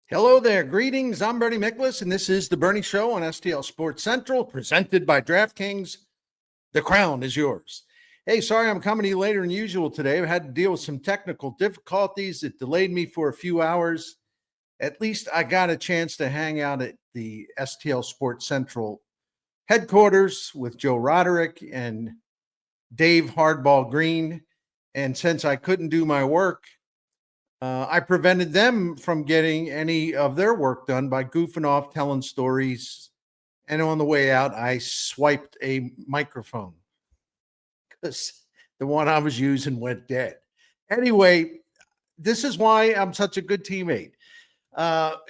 Hello there. Greetings. I'm Bernie Miklasz, and this is The Bernie Show on STL Sports Central, presented by DraftKings. The crown is yours. Hey, sorry I'm coming to you later than usual today. I had to deal with some technical difficulties that delayed me for a few hours. At least I got a chance to hang out at the STL Sports Central headquarters with Joe Roderick and Dave Hardball Green. And since I couldn't do my work, I prevented them from getting any of their work done by goofing off, telling stories. And on the way out, I swiped a microphone because the one I was using went dead. Anyway, this is why I'm such a good teammate.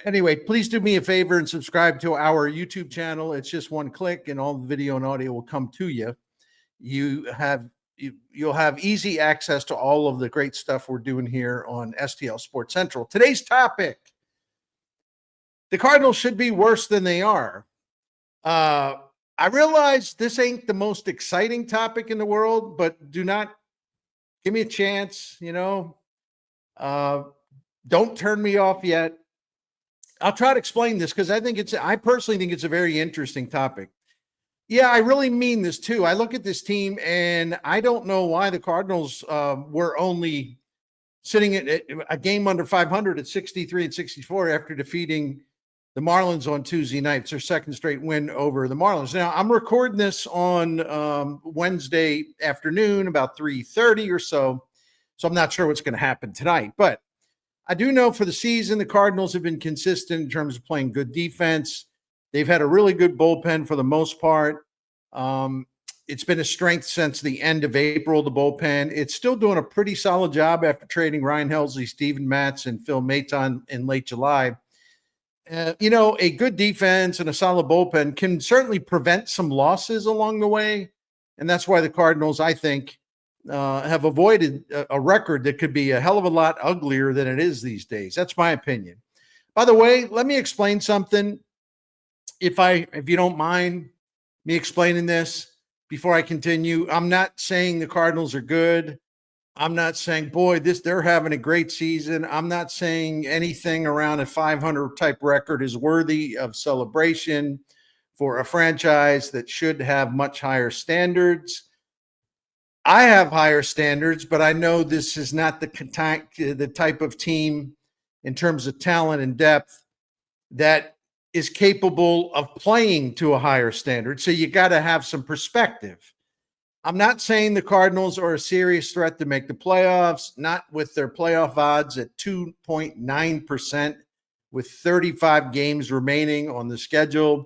Anyway, please do me a favor and subscribe to our YouTube channel. It's just one click and all the video and audio will come to you. You'll have easy access to all of the great stuff we're doing here on STL Sports Central. Today's topic: the Cardinals should be worse than they are. I realize this ain't the most exciting topic in the world, but do not give me a chance. Don't turn me off yet. I'll try to explain this because I personally think it's a very interesting topic. Yeah, I really mean this too. I look at this team and I don't know why the Cardinals were only sitting at a game under 500 at 63 and 64 after defeating the Marlins on Tuesday night. It's their second straight win over the Marlins. Now, I'm recording this on Wednesday afternoon, about 3:30 or so. So I'm not sure what's going to happen tonight. But I do know for the season, the Cardinals have been consistent in terms of playing good defense. They've had a really good bullpen for the most part. It's been a strength since the end of April, the bullpen. It's still doing a pretty solid job after trading Ryan Helsley, Steven Matz, and Phil Maton in late July. A good defense and a solid bullpen can certainly prevent some losses along the way. And that's why the Cardinals, I think, have avoided a record that could be a hell of a lot uglier than it is these days. That's my opinion. By the way, let me explain something. If you don't mind me explaining this before I continue, I'm not saying the Cardinals are good. I'm not saying, boy, they're having a great season. I'm not saying anything around a 500 type record is worthy of celebration for a franchise that should have much higher standards. I have higher standards, but I know this is not the type of team in terms of talent and depth that is capable of playing to a higher standard. So you got to have some perspective. I'm not saying the Cardinals are a serious threat to make the playoffs, not with their playoff odds at 2.9% with 35 games remaining on the schedule,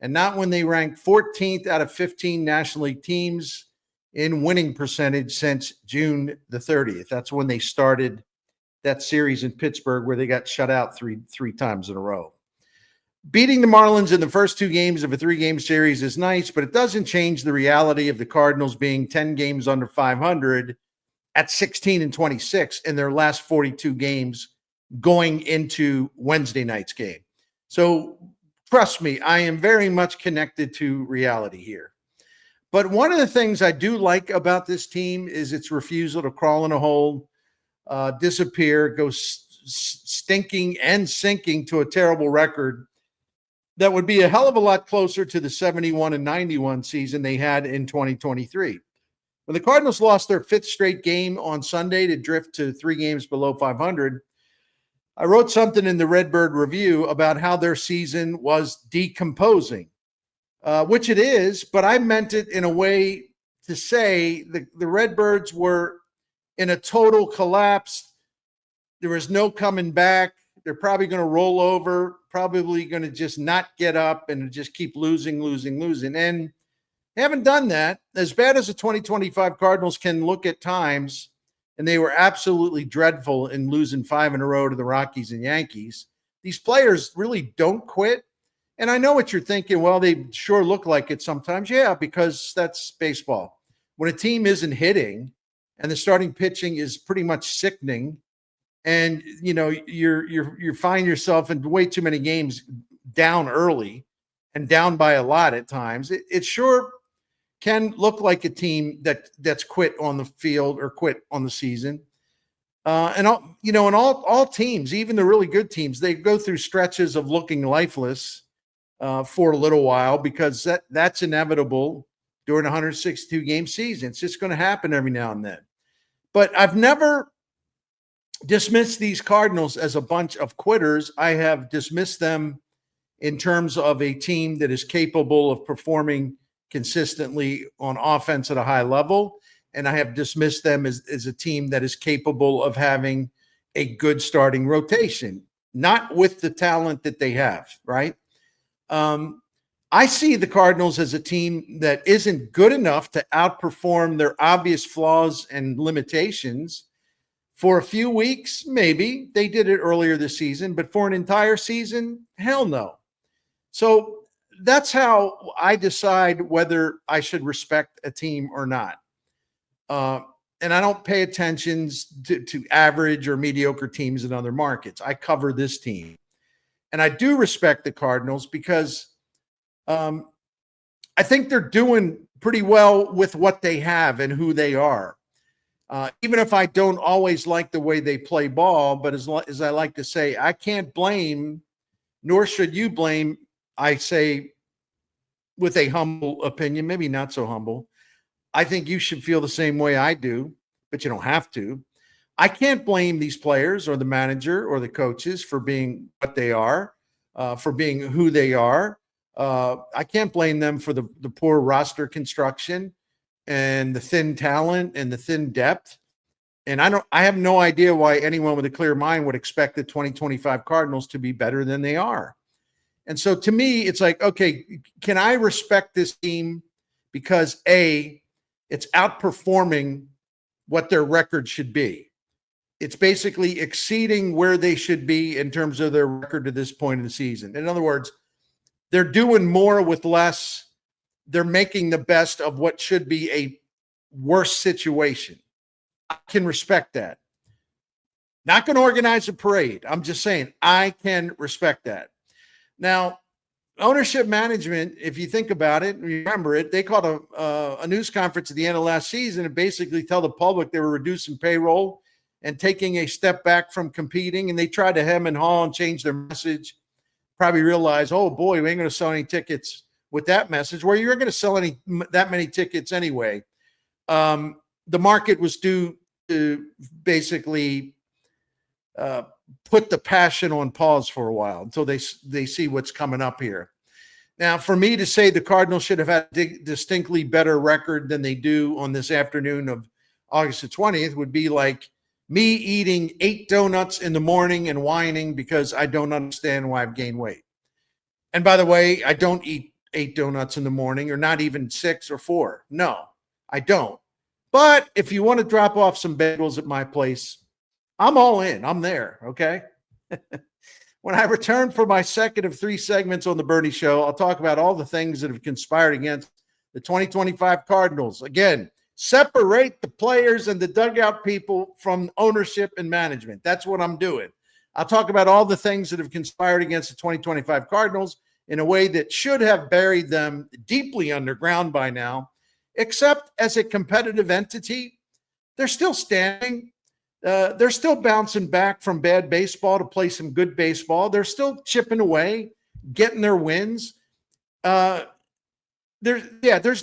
and not when they rank 14th out of 15 National League teams in winning percentage since June the 30th. That's when they started that series in Pittsburgh where they got shut out three times in a row. Beating the Marlins in the first two games of a three-game series is nice, but it doesn't change the reality of the Cardinals being 10 games under 500 at 16 and 26 in their last 42 games going into Wednesday night's game. So trust me, I am very much connected to reality here. But one of the things I do like about this team is its refusal to crawl in a hole, disappear, go stinking and sinking to a terrible record that would be a hell of a lot closer to the 71 and 91 season they had in 2023. When the Cardinals lost their fifth straight game on Sunday to drift to 3 games below 500, I wrote something in the Redbird Review about how their season was decomposing, which it is, but I meant it in a way to say the Redbirds were in a total collapse. There was no coming back. They're probably going to roll over, probably going to just not get up and just keep losing. And they haven't done that. As bad as the 2025 Cardinals can look at times, and they were absolutely dreadful in losing 5 in a row to the Rockies and Yankees, these players really don't quit. And I know what you're thinking. Well, they sure look like it sometimes. Yeah, because that's baseball. When a team isn't hitting and the starting pitching is pretty much sickening, and you find yourself in way too many games down early and down by a lot at times, it sure can look like a team that's quit on the field or quit on the season. And all teams, even the really good teams, they go through stretches of looking lifeless for a little while because that's inevitable during a 162 game season. It's just going to happen every now and then. But I've never dismissed these Cardinals as a bunch of quitters. I have dismissed them in terms of a team that is capable of performing consistently on offense at a high level. And I have dismissed them as a team that is capable of having a good starting rotation, not with the talent that they have, right? I see the Cardinals as a team that isn't good enough to outperform their obvious flaws and limitations. For a few weeks, maybe. They did it earlier this season, but for an entire season, hell no. So that's how I decide whether I should respect a team or not. And I don't pay attention to average or mediocre teams in other markets. I cover this team. And I do respect the Cardinals because I think they're doing pretty well with what they have and who they are. Even if I don't always like the way they play ball, but as I like to say, I can't blame, nor should you blame, I say with a humble opinion, maybe not so humble. I think you should feel the same way I do, but you don't have to. I can't blame these players or the manager or the coaches for being what they are, for being who they are. I can't blame them for the poor roster construction and the thin talent and the thin depth. And I have no idea why anyone with a clear mind would expect the 2025 Cardinals to be better than they are. And so to me, it's like, okay, can I respect this team because A, it's outperforming what their record should be. It's basically exceeding where they should be in terms of their record to this point of the season. In other words, they're doing more with less. They're making the best of what should be a worse situation. I can respect that. Not going to organize a parade. I'm just saying I can respect that. Now, ownership management, if you think about it, remember it, they called a news conference at the end of last season and basically tell the public they were reducing payroll and taking a step back from competing. And they tried to hem and haw and change their message. Probably realize, oh boy, we ain't going to sell any tickets with that message. Where you're going to sell that many tickets anyway. The market was due to basically put the passion on pause for a while until they see what's coming up here. Now, for me to say the Cardinals should have had a distinctly better record than they do on this afternoon of August the 20th would be like me eating 8 donuts in the morning and whining because I don't understand why I've gained weight. And by the way, I don't eat 8 donuts in the morning or not even 6 or 4. No, I don't. But if you want to drop off some bagels at my place, I'm all in. I'm there. Okay. When I return for my second of 3 segments on the Bernie Show, I'll talk about all the things that have conspired against the 2025 Cardinals. Again, separate the players and the dugout people from ownership and management. That's what I'm doing. I'll talk about all the things that have conspired against the 2025 Cardinals in a way that should have buried them deeply underground by now, except as a competitive entity, they're still standing. They're still bouncing back from bad baseball to play some good baseball. They're still chipping away, getting their wins. There's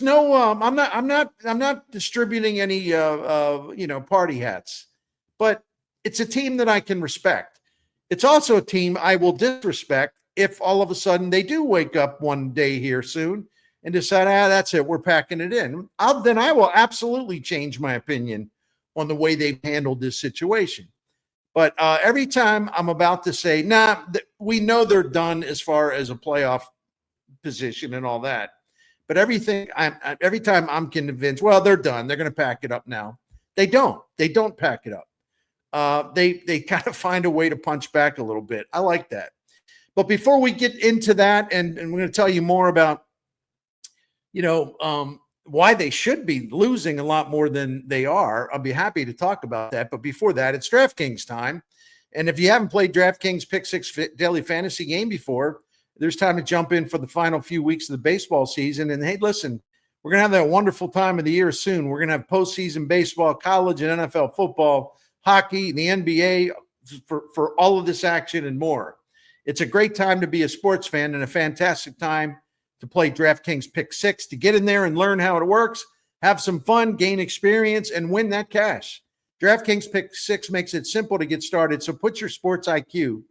no. I'm not distributing any party hats, but it's a team that I can respect. It's also a team I will disrespect if all of a sudden they do wake up one day here soon and decide, that's it, we're packing it in. Then I will absolutely change my opinion on the way they've handled this situation. But every time I'm about to say, we know they're done as far as a playoff position and all that. But every time I'm convinced, well, they're done. They're going to pack it up now. They don't. They don't pack it up. They kind of find a way to punch back a little bit. I like that. But before we get into that, and we're going to tell you more about, why they should be losing a lot more than they are. I'll be happy to talk about that. But before that, it's DraftKings time. And if you haven't played DraftKings Pick 6 Daily Fantasy game before, there's time to jump in for the final few weeks of the baseball season. And hey, listen, we're going to have that wonderful time of the year soon. We're going to have postseason baseball, college and NFL football, hockey, the NBA, for all of this action and more. It's a great time to be a sports fan and a fantastic time to play DraftKings Pick 6, to get in there and learn how it works, have some fun, gain experience, and win that cash. DraftKings Pick 6 makes it simple to get started, so put your sports IQ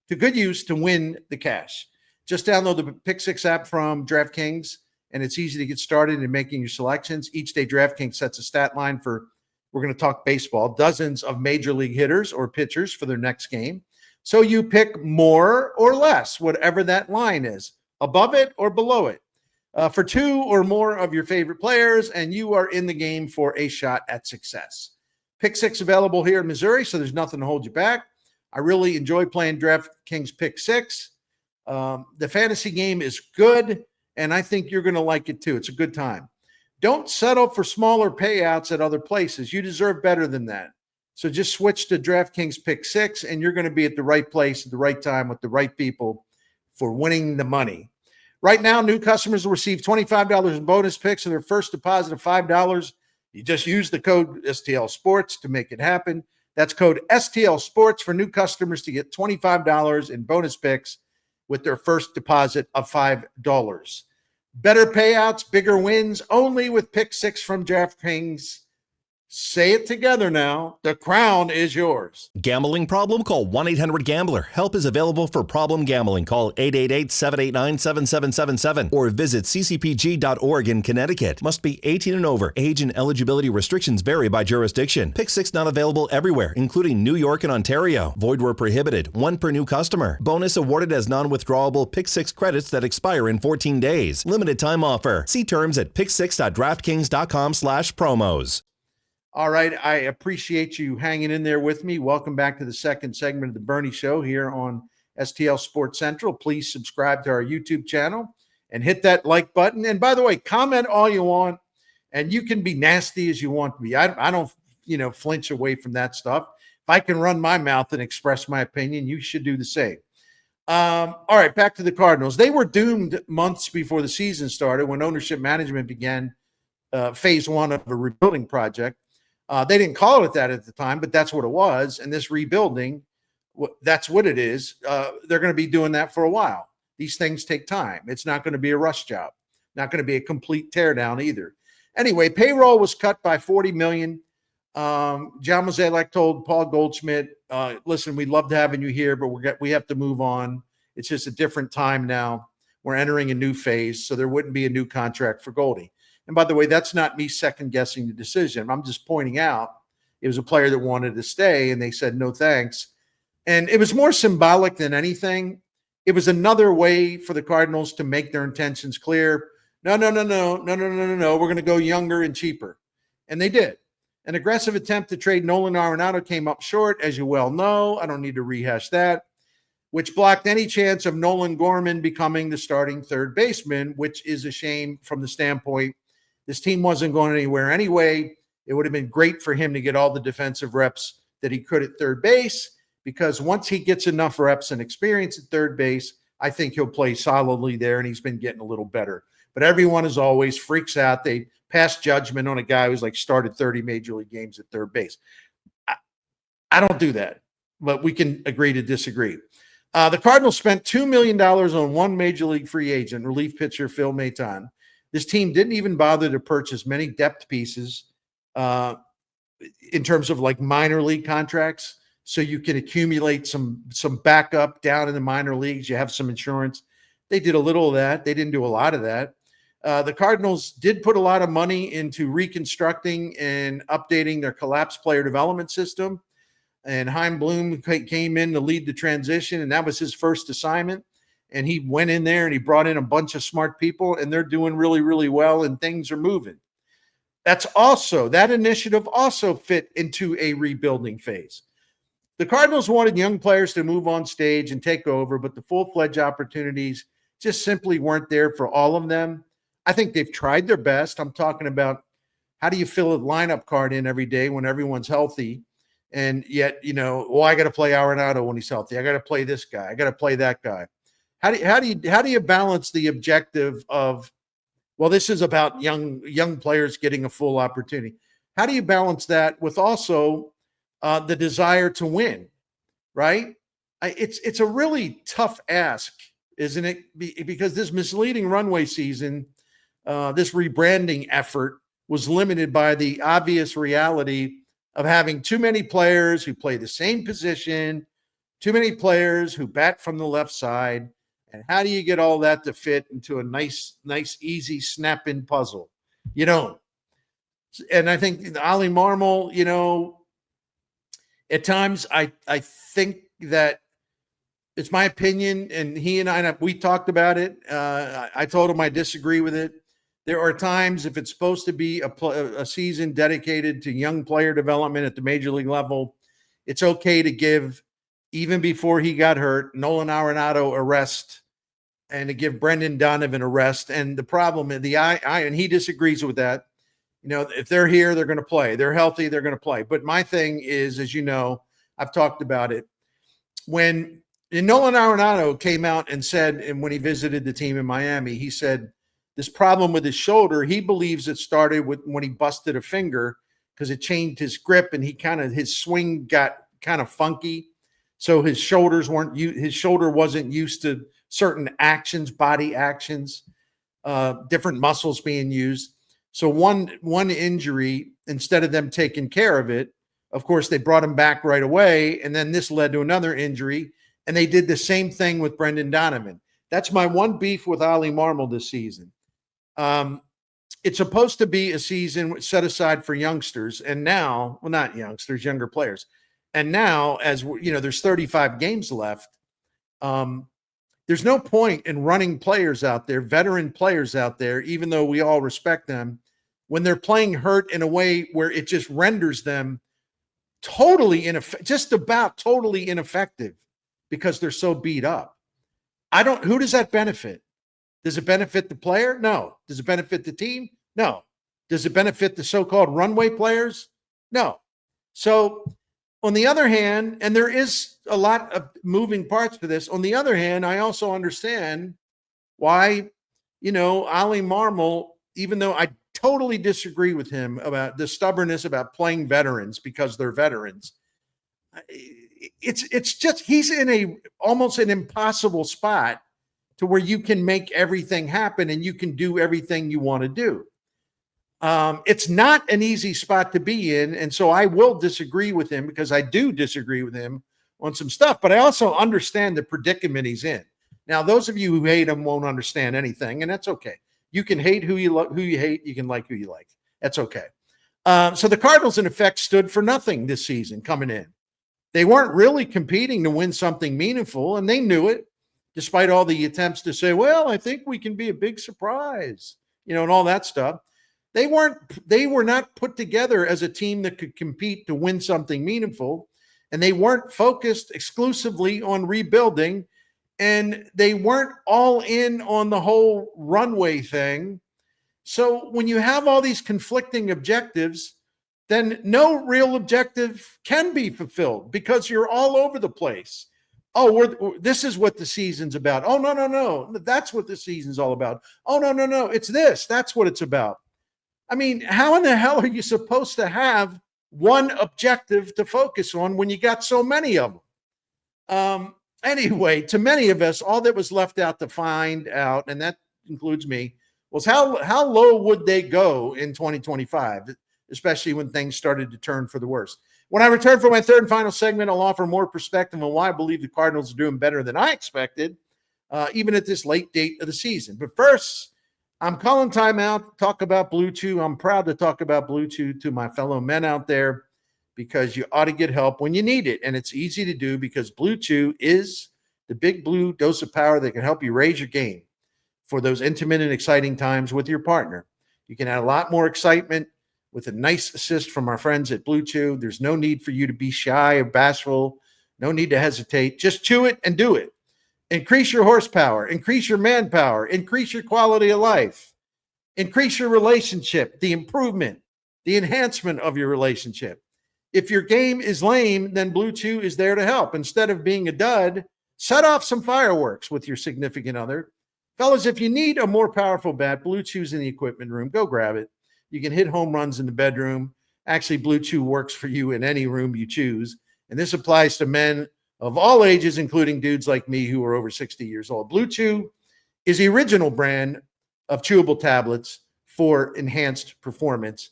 to good use to win the cash. Just download the Pick 6 app from DraftKings, and it's easy to get started in making your selections. Each day, DraftKings sets a stat line for, we're going to talk baseball, dozens of major league hitters or pitchers for their next game. So you pick more or less, whatever that line is, above it or below it, for two or more of your favorite players, and you are in the game for a shot at success. Pick 6 available here in Missouri, so there's nothing to hold you back. I really enjoy playing DraftKings Pick 6. The fantasy game is good, and I think you're going to like it too. It's a good time. Don't settle for smaller payouts at other places. You deserve better than that. So just switch to DraftKings Pick 6, and you're going to be at the right place at the right time with the right people for winning the money. Right now, new customers will receive $25 in bonus picks on their first deposit of $5. You just use the code STL Sports to make it happen. That's code STL Sports for new customers to get $25 in bonus picks with their first deposit of $5. Better payouts, bigger wins, only with Pick 6 from DraftKings. Say it together now. The crown is yours. Gambling problem? Call 1-800-GAMBLER. Help is available for problem gambling. Call 888-789-7777 or visit ccpg.org in Connecticut. Must be 18 and over. Age and eligibility restrictions vary by jurisdiction. Pick 6 not available everywhere, including New York and Ontario. Void where prohibited. One per new customer. Bonus awarded as non-withdrawable Pick 6 credits that expire in 14 days. Limited time offer. See terms at pick6.draftkings.com/promos. All right. I appreciate you hanging in there with me. Welcome back to the second segment of the Bernie Show here on STL Sports Central. Please subscribe to our YouTube channel and hit that like button. And by the way, comment all you want, and you can be nasty as you want to be. I don't, flinch away from that stuff. If I can run my mouth and express my opinion, you should do the same. All right, back to the Cardinals. They were doomed months before the season started when ownership management began phase one of a rebuilding project. They didn't call it that at the time, but that's what it was. And this rebuilding, that's what it is. They're going to be doing that for a while. These things take time. It's not going to be a rush job. Not going to be a complete teardown either. Anyway, payroll was cut by $40 million. John Mozeliak told Paul Goldschmidt, listen, we'd love to having you here, but we have to move on. It's just a different time now. We're entering a new phase, so there wouldn't be a new contract for Goldie. And by the way, that's not me second-guessing the decision. I'm just pointing out it was a player that wanted to stay, and they said no thanks. And it was more symbolic than anything. It was another way for the Cardinals to make their intentions clear. No. We're going to go younger and cheaper. And they did. An aggressive attempt to trade Nolan Arenado came up short, as you well know. I don't need to rehash that, which blocked any chance of Nolan Gorman becoming the starting third baseman, which is a shame from the standpoint this team wasn't going anywhere anyway. It would have been great for him to get all the defensive reps that he could at third base, because once he gets enough reps and experience at third base, I think he'll play solidly there, and he's been getting a little better. But everyone, as always, freaks out. They pass judgment on a guy who's started 30 major league games at third base. I don't do that, but we can agree to disagree. The Cardinals spent $2 million on one major league free agent, relief pitcher Phil Maton. This team didn't even bother to purchase many depth pieces in terms of minor league contracts, so you can accumulate some backup down in the minor leagues. You have some insurance. They did a little of that. They didn't do a lot of that. The Cardinals did put a lot of money into reconstructing and updating their collapsed player development system. And Chaim Bloom came in to lead the transition, and that was his first assignment. And he went in there and he brought in a bunch of smart people, and they're doing really, really well, and things are moving. That initiative also fit into a rebuilding phase. The Cardinals wanted young players to move on stage and take over, but the full-fledged opportunities just simply weren't there for all of them. I think they've tried their best. I'm talking about, how do you fill a lineup card in every day when everyone's healthy? And yet, I got to play Arenado when he's healthy. I got to play this guy. I got to play that guy. How do you balance the objective of, well, this is about young players getting a full opportunity? How do you balance that with also the desire to win, right? It's a really tough ask, isn't it? Because this misleading runway season, this rebranding effort was limited by the obvious reality of having too many players who play the same position, too many players who bat from the left side. And how do you get all that to fit into a nice, easy snap-in puzzle? You don't. And I think Ollie Marmol, at times I think that it's my opinion, and he and I, we talked about it. I told him I disagree with it. There are times, if it's supposed to be a season dedicated to young player development at the major league level, it's okay to give, even before he got hurt, Nolan Arenado a rest and to give Brendan Donovan a rest. And the problem is and he disagrees with that. If they're here, they're going to play. They're healthy, they're going to play. But my thing is, as you know, I've talked about it. When Nolan Arenado came out and said, and when he visited the team in Miami, he said this problem with his shoulder, he believes it started with when he busted a finger because it changed his grip and his swing got kind of funky. So his shoulder wasn't used to certain actions, body actions, different muscles being used. So one injury, instead of them taking care of it, of course, they brought him back right away. And then this led to another injury. And they did the same thing with Brendan Donovan. That's my one beef with Ollie Marmol this season. It's supposed to be a season set aside for youngsters. And now, well, not youngsters, younger players. And now, as there's 35 games left. There's no point in running players out there, veteran players out there, even though we all respect them, when they're playing hurt in a way where it just renders them just about totally ineffective because they're so beat up. Who does that benefit? Does it benefit the player? No. Does it benefit the team? No. Does it benefit the so-called runway players? No. So on the other hand, and there is a lot of moving parts for this. On the other hand, I also understand why, Ollie Marmol, even though I totally disagree with him about the stubbornness about playing veterans because they're veterans, it's just he's in almost an impossible spot to where you can make everything happen and you can do everything you want to do. It's not an easy spot to be in. And so I will disagree with him because I do disagree with him on some stuff, but I also understand the predicament he's in. Now, those of you who hate him won't understand anything, and that's okay. You can hate who you hate. You can like who you like. That's okay. So the Cardinals, in effect, stood for nothing this season coming in. They weren't really competing to win something meaningful, and they knew it, despite all the attempts to say, well, I think we can be a big surprise, and all that stuff. They were not put together as a team that could compete to win something meaningful, and they weren't focused exclusively on rebuilding, and they weren't all in on the whole runway thing. So when you have all these conflicting objectives, then no real objective can be fulfilled because you're all over the place. Oh, this is what the season's about. Oh, no. That's what the season's all about. Oh, no. It's this. That's what it's about. I mean, how in the hell are you supposed to have one objective to focus on when you got so many of them? Anyway, to many of us, all that was left out to find out, and that includes me, was how low would they go in 2025, especially when things started to turn for the worse. When I return for my third and final segment, I'll offer more perspective on why I believe the Cardinals are doing better than I expected, even at this late date of the season. But first, I'm calling timeout, talk about Blue Chew. I'm proud to talk about Blue Chew to my fellow men out there because you ought to get help when you need it. And it's easy to do because Blue Chew is the big blue dose of power that can help you raise your game for those intimate and exciting times with your partner. You can add a lot more excitement with a nice assist from our friends at Blue Chew. There's no need for you to be shy or bashful. No need to hesitate. Just chew it and do it. Increase your horsepower, increase your manpower, increase your quality of life, increase your relationship, the improvement, the enhancement of your relationship. If your game is lame, then Blue Chew is there to help. Instead of being a dud, set off some fireworks with your significant other. Fellas, if you need a more powerful bat, Blue Chew's in the equipment room. Go grab it. You can hit home runs in the bedroom. Actually, Blue Chew works for you in any room you choose. And this applies to men of all ages, including dudes like me who are over 60 years old. Blue Chew is the original brand of chewable tablets for enhanced performance.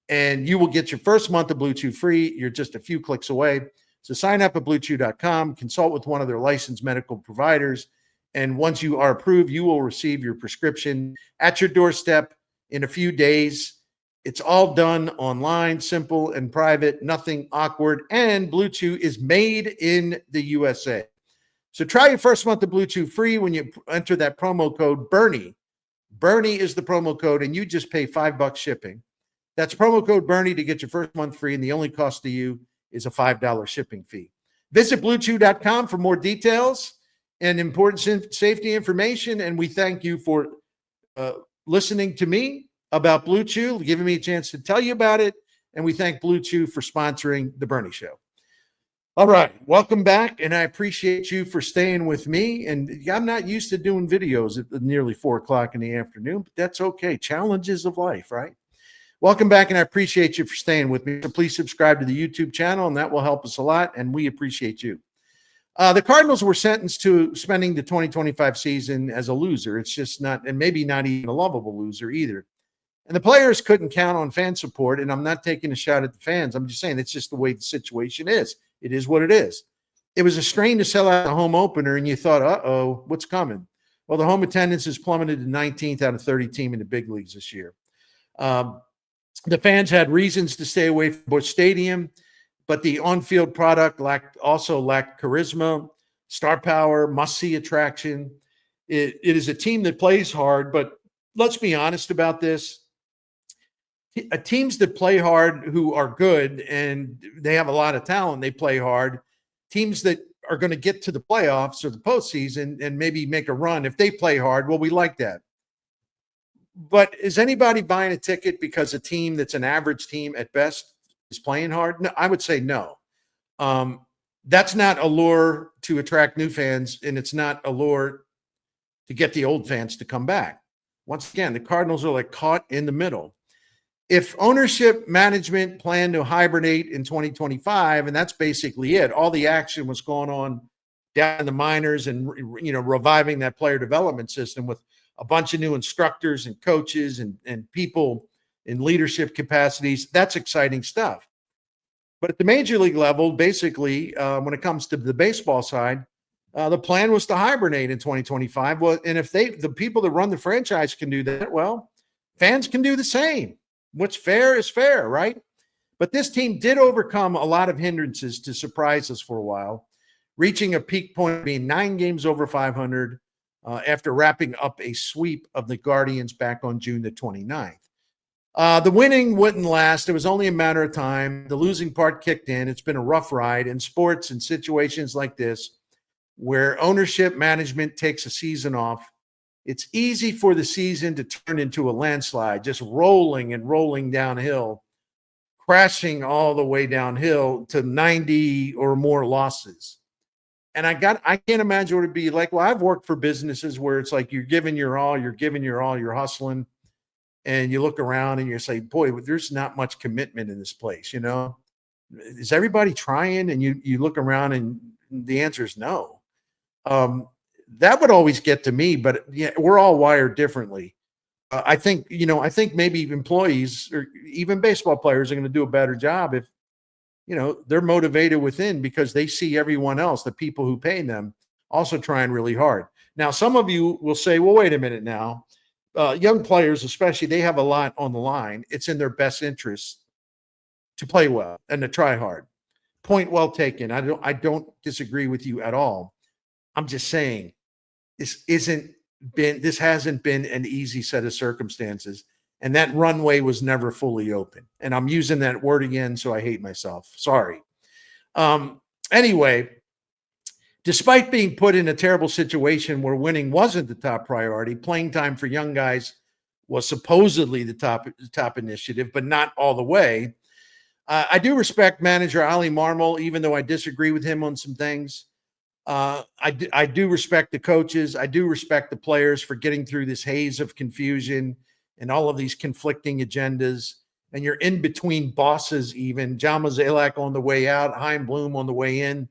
And you will get your first month of Blue Chew free. You're just a few clicks away. So sign up at bluechew.com, consult with one of their licensed medical providers. And once you are approved, you will receive your prescription at your doorstep in a few days. It's all done online, simple and private, nothing awkward. And Blue Chew is made in the USA. So try your first month of Blue Chew free when you enter that promo code Bernie. Bernie is the promo code, and you just pay $5 shipping. That's promo code Bernie to get your first month free, and the only cost to you is a $5 shipping fee. Visit bluechew.com for more details and important safety information. And we thank you for listening to me about Blue Chew, giving me a chance to tell you about it. And we thank Blue Chew for sponsoring The Bernie Show. All right, welcome back, and I appreciate you for staying with me. And I'm not used to doing videos at nearly 4 o'clock in the afternoon, but that's okay. Challenges of life, right? Welcome back, and I appreciate you for staying with me. So please subscribe to the YouTube channel, and that will help us a lot, and we appreciate you. The Cardinals were sentenced to spending the 2025 season as a loser. It's just not, and maybe not even a lovable loser either. And the players couldn't count on fan support, and I'm not taking a shot at the fans. I'm just saying it's just the way the situation is. It is what it is. It was a strain to sell out a home opener, and you thought, uh-oh, what's coming? Well, the home attendance has plummeted to 19th out of 30 team in the big leagues this year. The fans had reasons to stay away from Busch Stadium, but the on-field product also lacked charisma, star power, must-see attraction. It is a team that plays hard, but let's be honest about this. Teams that play hard who are good and they have a lot of talent, they play hard. Teams that are going to get to the playoffs or the postseason and maybe make a run, if they play hard, well, we like that. But is anybody buying a ticket because a team that's an average team at best is playing hard? No, I would say no. That's not a lure to attract new fans, and it's not a lure to get the old fans to come back. Once again, the Cardinals are like caught in the middle. If ownership management planned to hibernate in 2025, and that's basically it, all the action was going on down in the minors and, reviving that player development system with a bunch of new instructors and coaches and people in leadership capacities. That's exciting stuff. But at the major league level, basically, when it comes to the baseball side, the plan was to hibernate in 2025. Well, and if the people that run the franchise can do that, well, fans can do the same. What's fair is fair, right? But this team did overcome a lot of hindrances to surprise us for a while, reaching a peak point being 9 games over 500 after wrapping up a sweep of the Guardians back on June the 29th. The winning wouldn't last. It was only a matter of time. The losing part kicked in. It's been a rough ride in sports and situations like this where ownership management takes a season off. It's easy for the season to turn into a landslide, just rolling and rolling downhill, crashing all the way downhill to 90 or more losses. And I can't imagine what it'd be like. Well, I've worked for businesses where it's like you're giving your all, you're hustling, and you look around and you say, boy, there's not much commitment in this place, Is everybody trying? And you look around and the answer is no. That would always get to me, but yeah, we're all wired differently. I think maybe employees or even baseball players are going to do a better job if, they're motivated within because they see everyone else, the people who pay them, also trying really hard. Now, some of you will say, well, wait a minute now. Young players, especially, they have a lot on the line. It's in their best interest to play well and to try hard. Point well taken. I don't disagree with you at all. I'm just saying this hasn't been an easy set of circumstances, and that runway was never fully open. And I'm using that word again, so I hate myself. Sorry. Anyway, despite being put in a terrible situation where winning wasn't the top priority, playing time for young guys was supposedly the top initiative, but not all the way. I do respect manager Ali Marmol, even though I disagree with him on some things. I do respect the coaches. I do respect the players for getting through this haze of confusion and all of these conflicting agendas. and you're in between bosses even. John Mozeliak on the way out, Chaim Bloom on the way in.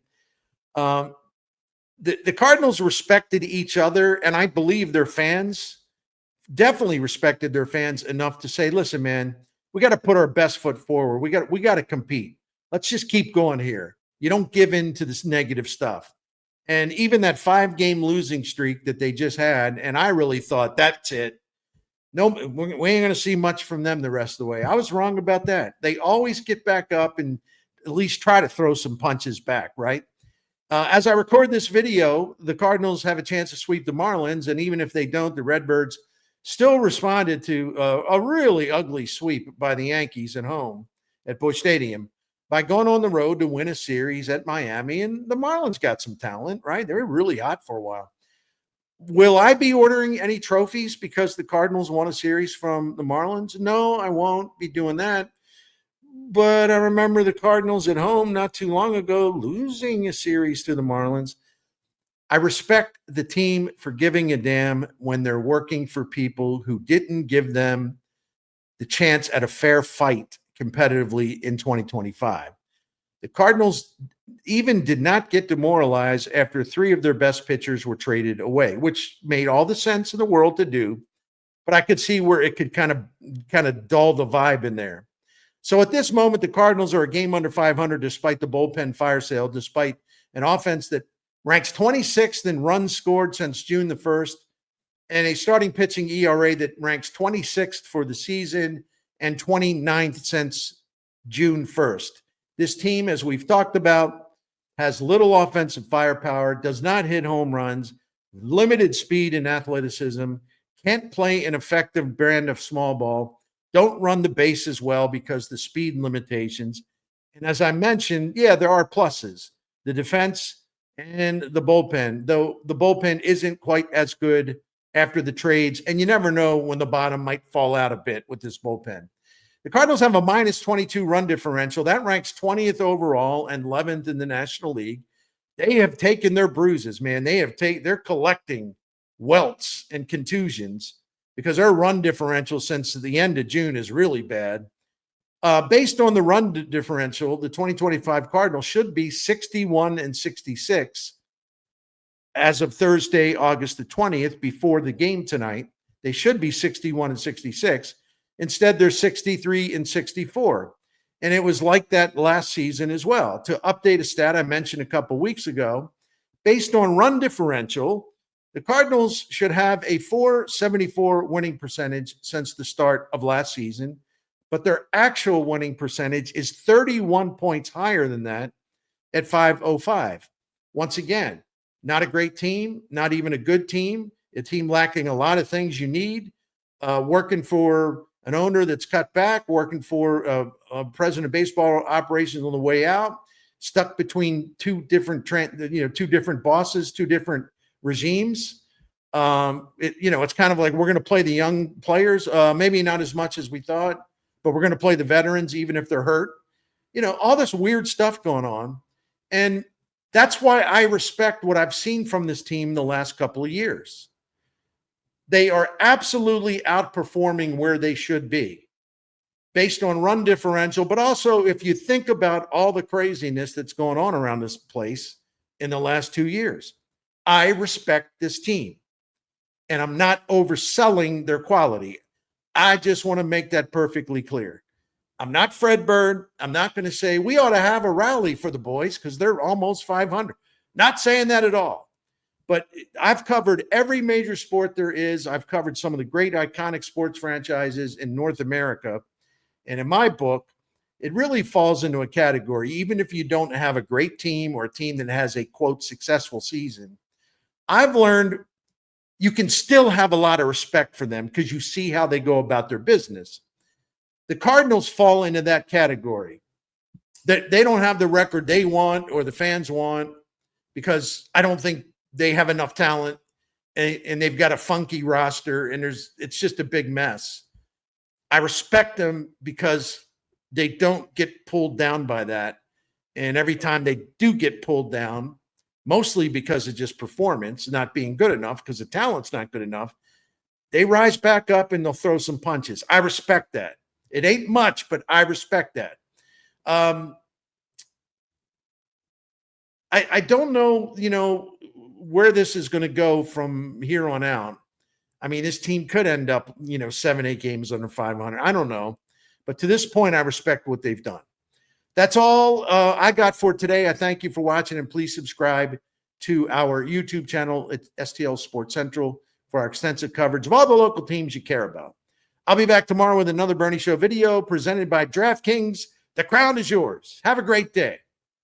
The Cardinals respected each other, and I believe their fans definitely respected their fans enough to say, listen, man, we got to put our best foot forward. We got to compete. Let's just keep going here. You don't give in to this negative stuff. And even that 5-game losing streak that they just had, and I really thought that's it. No, we ain't going to see much from them the rest of the way. I was wrong about that. They always get back up and at least try to throw some punches back, right? As I record this video, the Cardinals have a chance to sweep the Marlins, and even if they don't, the Redbirds still responded to a really ugly sweep by the Yankees at home at Busch Stadium by going on the road to win a series at Miami. And the Marlins got some talent, right? They were really hot for a while. Will I be ordering any trophies because the Cardinals won a series from the Marlins? No, I won't be doing that. But I remember the Cardinals at home not too long ago losing a series to the Marlins. I respect the team for giving a damn when they're working for people who didn't give them the chance at a fair fight competitively in 2025. The Cardinals even did not get demoralized after 3 of their best pitchers were traded away, which made all the sense in the world to do. But I could see where it could kind of dull the vibe in there. So at this moment, the Cardinals are a game under 500 despite the bullpen fire sale, despite an offense that ranks 26th in runs scored since June the 1st, and a starting pitching ERA that ranks 26th for the season and 29th since June 1st. This team, as we've talked about, has little offensive firepower, does not hit home runs, limited speed and athleticism, can't play an effective brand of small ball, don't run the bases well because the speed limitations. And as I mentioned, yeah, there are pluses. The defense and the bullpen, though the bullpen isn't quite as good after the trades, and you never know when the bottom might fall out a bit with this bullpen. The Cardinals have a minus 22 run differential. That ranks 20th overall and 11th in the National League. They have taken their bruises, man. They're collecting welts and contusions because their run differential since the end of June is really bad. Based on the run differential, the 2025 Cardinals should be 61 and 66 as of Thursday, August the 20th, before the game tonight. They should be 61 and 66. Instead, they're 63 and 64. And it was like that last season as well. To update a stat I mentioned a couple weeks ago, based on run differential, the Cardinals should have a .474 winning percentage since the start of last season, but their actual winning percentage is 31 points higher than that at .505. Once again, not a great team, not even a good team, a team lacking a lot of things you need, working for an owner that's cut back, working for a president of baseball operations on the way out, stuck between two different bosses, two different regimes. It's kind of like we're going to play the young players, maybe not as much as we thought, but we're going to play the veterans even if they're hurt. All this weird stuff going on. And that's why I respect what I've seen from this team the last couple of years. They are absolutely outperforming where they should be based on run differential. But also, if you think about all the craziness that's going on around this place in the last 2 years, I respect this team. And I'm not overselling their quality. I just want to make that perfectly clear. I'm not Fred Bird. I'm not going to say we ought to have a rally for the boys because they're almost 500. Not saying that at all. But I've covered every major sport there is. I've covered some of the great iconic sports franchises in North America. And in my book, it really falls into a category, even if you don't have a great team or a team that has a, quote, successful season. I've learned you can still have a lot of respect for them because you see how they go about their business. The Cardinals fall into that category. That they don't have the record they want or the fans want because I don't think they have enough talent and they've got a funky roster and it's just a big mess. I respect them because they don't get pulled down by that. And every time they do get pulled down, mostly because of just performance, not being good enough because the talent's not good enough, they rise back up and they'll throw some punches. I respect that. It ain't much, but I respect that. I don't know, where this is going to go from here on out. I mean, this team could end up, 7, 8 games under 500. I don't know. But to this point, I respect what they've done. That's all I got for today. I thank you for watching, and please subscribe to our YouTube channel at STL Sports Central for our extensive coverage of all the local teams you care about. I'll be back tomorrow with another Bernie Show video presented by DraftKings. The crown is yours. Have a great day.